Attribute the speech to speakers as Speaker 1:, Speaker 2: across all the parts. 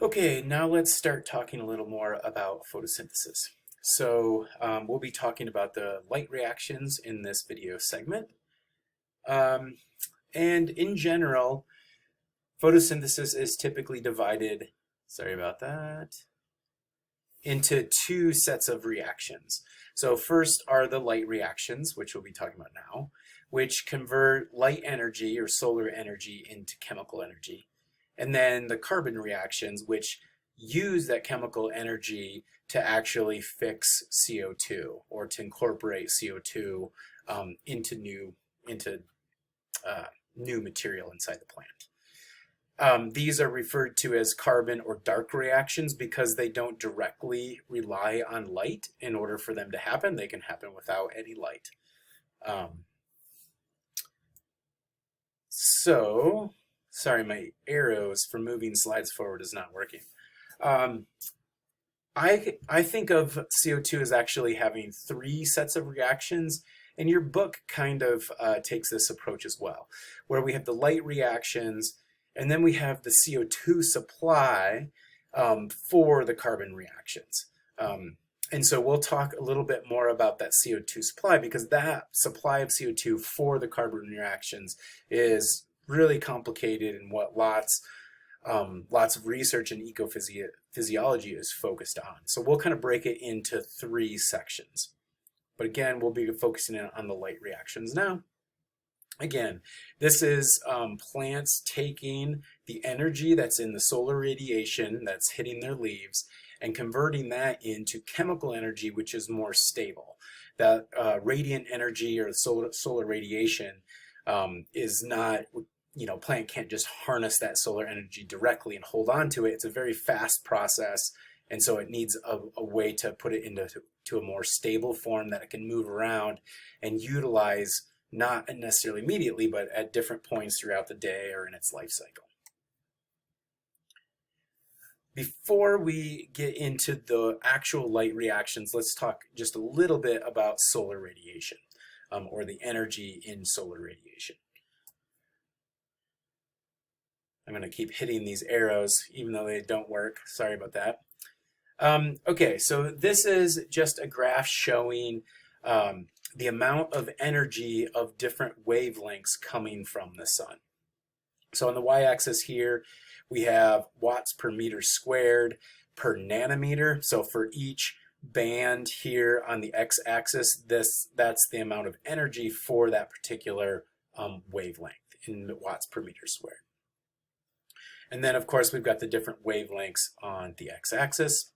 Speaker 1: Okay, now let's start talking a little more about photosynthesis. So we'll be talking about the light reactions in this video segment. Um, and in general, photosynthesis is typically divided, sorry about that, into two sets of reactions. So first are the light reactions, which we'll be talking about now, which convert light energy or solar energy into chemical energy. And then the carbon reactions, which use that chemical energy to actually fix CO2 or to incorporate CO2 into new material inside the plant. These are referred to as carbon or dark reactions because they don't directly rely on light in order for them to happen. They can happen without any light. Sorry, my arrows for moving slides forward is not working. I think of CO2 as actually having three sets of reactions, and your book kind of takes this approach as well, where we have the light reactions, and then we have the CO2 supply for the carbon reactions. And so we'll talk a little bit more about that CO2 supply because that supply of CO2 for the carbon reactions is really complicated and what lots of research in ecophysiology is focused on. So we'll kind of break it into three sections. But again, we'll be focusing on the light reactions now. Again, this is plants taking the energy that's in the solar radiation that's hitting their leaves and converting that into chemical energy, which is more stable. That radiant energy or solar radiation is not, plant can't just harness that solar energy directly and hold on to it. It's a very fast process, and so it needs a way to put it into a more stable form that it can move around and utilize, not necessarily immediately, but at different points throughout the day or in its life cycle. Before we get into the actual light reactions, let's talk just a little bit about solar radiation, or the energy in solar radiation. I'm going to keep hitting these arrows even though they don't work. Sorry about that. Okay, so this is just a graph showing the amount of energy of different wavelengths coming from the sun. So on the y-axis here, we have watts per meter squared per nanometer. So for each band here on the x-axis, that's the amount of energy for that particular wavelength in watts per meter squared. And then, of course, we've got the different wavelengths on the x-axis.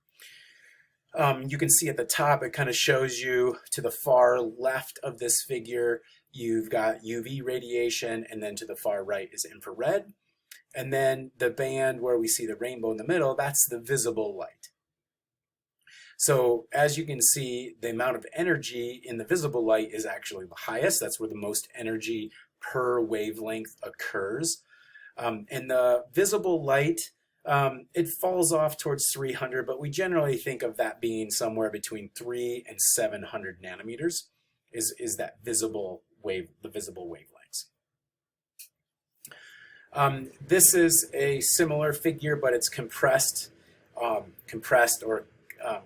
Speaker 1: You can see at the top, it kind of shows you to the far left of this figure, you've got UV radiation, and then to the far right is infrared. And then the band where we see the rainbow in the middle, that's the visible light. So as you can see, the amount of energy in the visible light is actually the highest. That's where the most energy per wavelength occurs. And the visible light, it falls off towards 300, but we generally think of that being somewhere between 300 and 700 nanometers is that visible wave, the visible wavelengths. This is a similar figure, but it's compressed or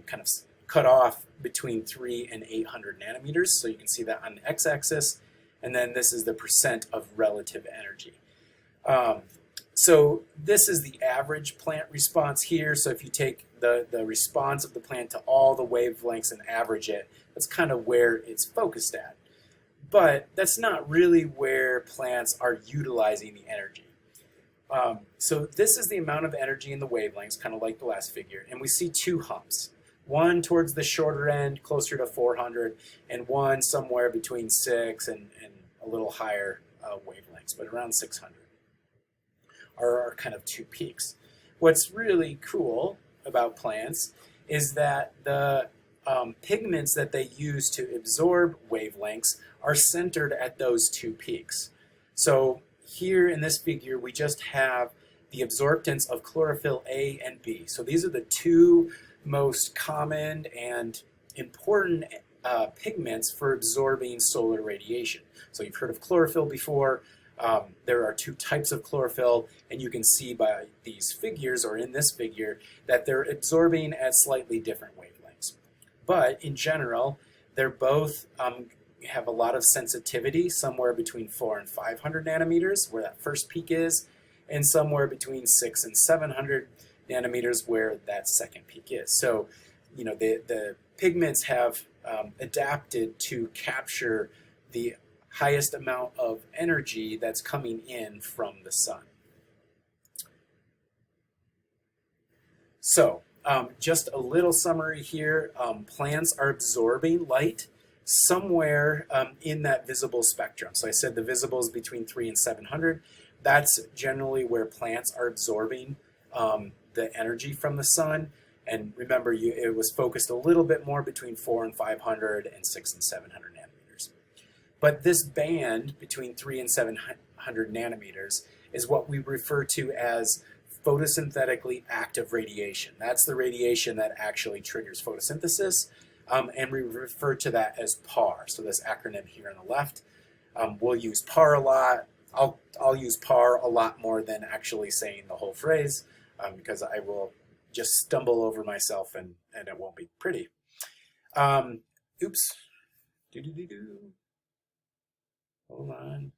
Speaker 1: kind of cut off between 300 and 800 nanometers. So you can see that on the x-axis, and then this is the percent of relative energy. So this is the average plant response here. So if you take the response of the plant to all the wavelengths and average it, that's kind of where it's focused at. But that's not really where plants are utilizing the energy. So this is the amount of energy in the wavelengths, kind of like the last figure, and we see two humps. One towards the shorter end, closer to 400, and one somewhere between 600 and a little higher wavelengths, but around 600. Are kind of two peaks. What's really cool about plants is that the pigments that they use to absorb wavelengths are centered at those two peaks. So here in this figure, we just have the absorptance of chlorophyll A and B. So these are the two most common and important pigments for absorbing solar radiation. So you've heard of chlorophyll before. There are two types of chlorophyll, and you can see by these figures, or in this figure, that they're absorbing at slightly different wavelengths. But in general, they're both have a lot of sensitivity, somewhere between 400 and 500 nanometers, where that first peak is, and somewhere between 600 and 700 nanometers, where that second peak is. So, you know, the pigments have adapted to capture the highest amount of energy that's coming in from the sun. So, just a little summary here. Plants are absorbing light somewhere in that visible spectrum. So I said the visible is between 300 and 700. That's generally where plants are absorbing the energy from the sun. And remember, it was focused a little bit more between 400 and 500 and 600 and 700 nanometers. But this band between 300 and 700 nanometers is what we refer to as photosynthetically active radiation. That's the radiation that actually triggers photosynthesis, and we refer to that as PAR. So this acronym here on the left, we'll use PAR a lot. I'll use PAR a lot more than actually saying the whole phrase, because I will just stumble over myself and it won't be pretty. Oops. Hold on.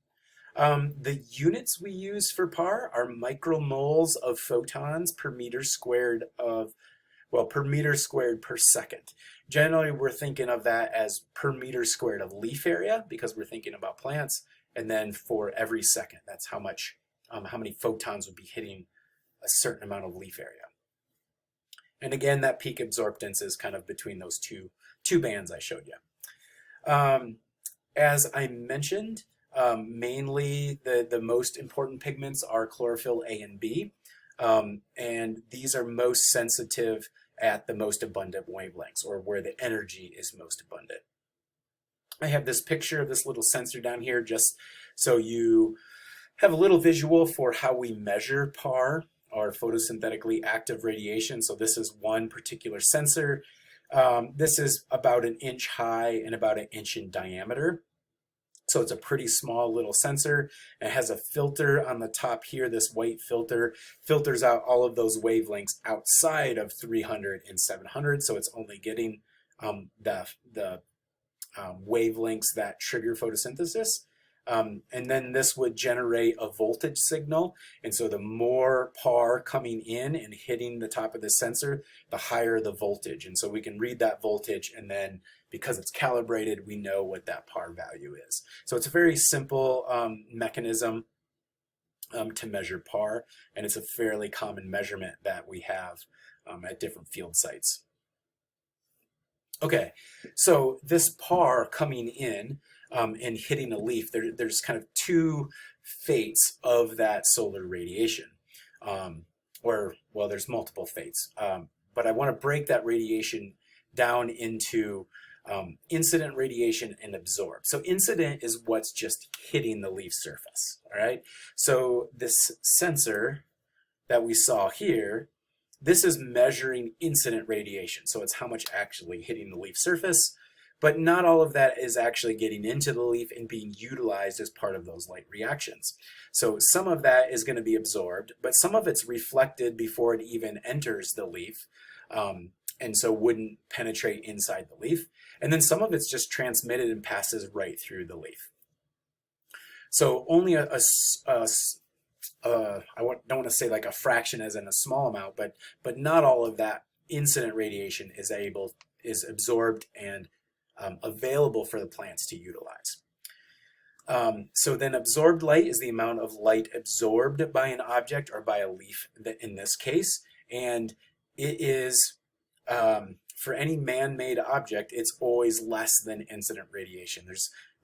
Speaker 1: The units we use for PAR are micromoles of photons per meter squared per meter squared per second. Generally, we're thinking of that as per meter squared of leaf area, because we're thinking about plants, and then for every second, that's how many photons would be hitting a certain amount of leaf area. And again, that peak absorptance is kind of between those two bands I showed you. As I mentioned, mainly the most important pigments are chlorophyll A and B, and these are most sensitive at the most abundant wavelengths, or where the energy is most abundant. I have this picture of this little sensor down here just so you have a little visual for how we measure PAR, or photosynthetically active radiation. So this is one particular sensor. This is about 1 inch high and about 1 inch in diameter. So it's a pretty small little sensor. It has a filter on the top here. This white filter filters out all of those wavelengths outside of 300 and 700. So it's only getting the wavelengths that trigger photosynthesis. And then this would generate a voltage signal. And so the more PAR coming in and hitting the top of the sensor, the higher the voltage. And so we can read that voltage, and then because it's calibrated, we know what that PAR value is. So it's a very simple mechanism to measure PAR, and it's a fairly common measurement that we have at different field sites. Okay, so this PAR coming in and hitting a leaf, there's kind of two fates of that solar radiation, there's multiple fates, but I want to break that radiation down into incident radiation and absorbed. So incident is what's just hitting the leaf surface, all right? So this sensor that we saw here, this is measuring incident radiation. So it's how much actually hitting the leaf surface, but not all of that is actually getting into the leaf and being utilized as part of those light reactions. So some of that is going to be absorbed, but some of it's reflected before it even enters the leaf, and so wouldn't penetrate inside the leaf. And then some of it's just transmitted and passes right through the leaf. So only I don't want to say like a fraction as in a small amount, but not all of that incident radiation is absorbed and available for the plants to utilize. So then absorbed light is the amount of light absorbed by an object or by a leaf in this case, and it is for any man-made object, it's always less than incident radiation.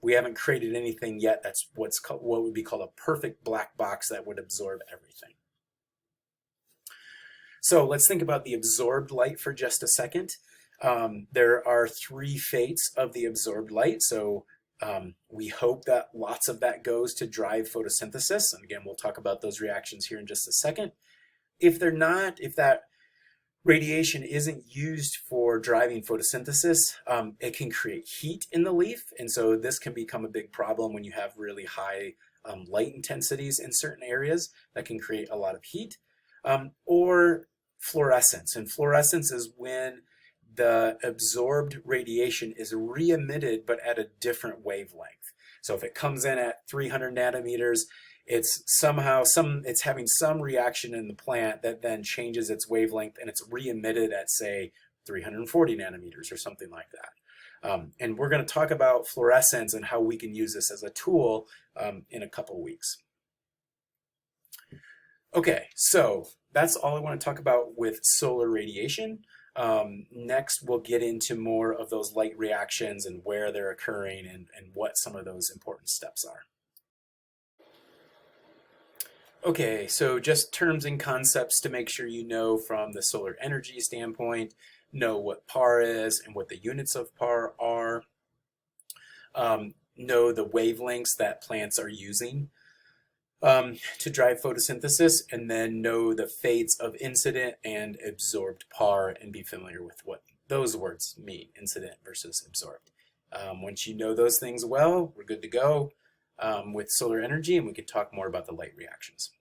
Speaker 1: We haven't created anything yet that's what would be called a perfect black box that would absorb everything. So let's think about the absorbed light for just a second. There are 3 fates of the absorbed light. So we hope that lots of that goes to drive photosynthesis. And again, we'll talk about those reactions here in just a second. If that radiation isn't used for driving photosynthesis, it can create heat in the leaf, and so this can become a big problem when you have really high light intensities in certain areas that can create a lot of heat, or fluorescence. And fluorescence is when the absorbed radiation is re-emitted but at a different wavelength. So if it comes in at 300 nanometers, it's somehow it's having some reaction in the plant that then changes its wavelength and it's re-emitted at, say, 340 nanometers or something like that. And we're going to talk about fluorescence and how we can use this as a tool in a couple weeks. Okay, so that's all I want to talk about with solar radiation. Next, we'll get into more of those light reactions and where they're occurring and what some of those important steps are. Okay, so just terms and concepts to make sure you know from the solar energy standpoint, know what PAR is and what the units of PAR are, know the wavelengths that plants are using to drive photosynthesis, and then know the fates of incident and absorbed PAR and be familiar with what those words mean, incident versus absorbed. Once you know those things well, we're good to go with solar energy, and we can talk more about the light reactions.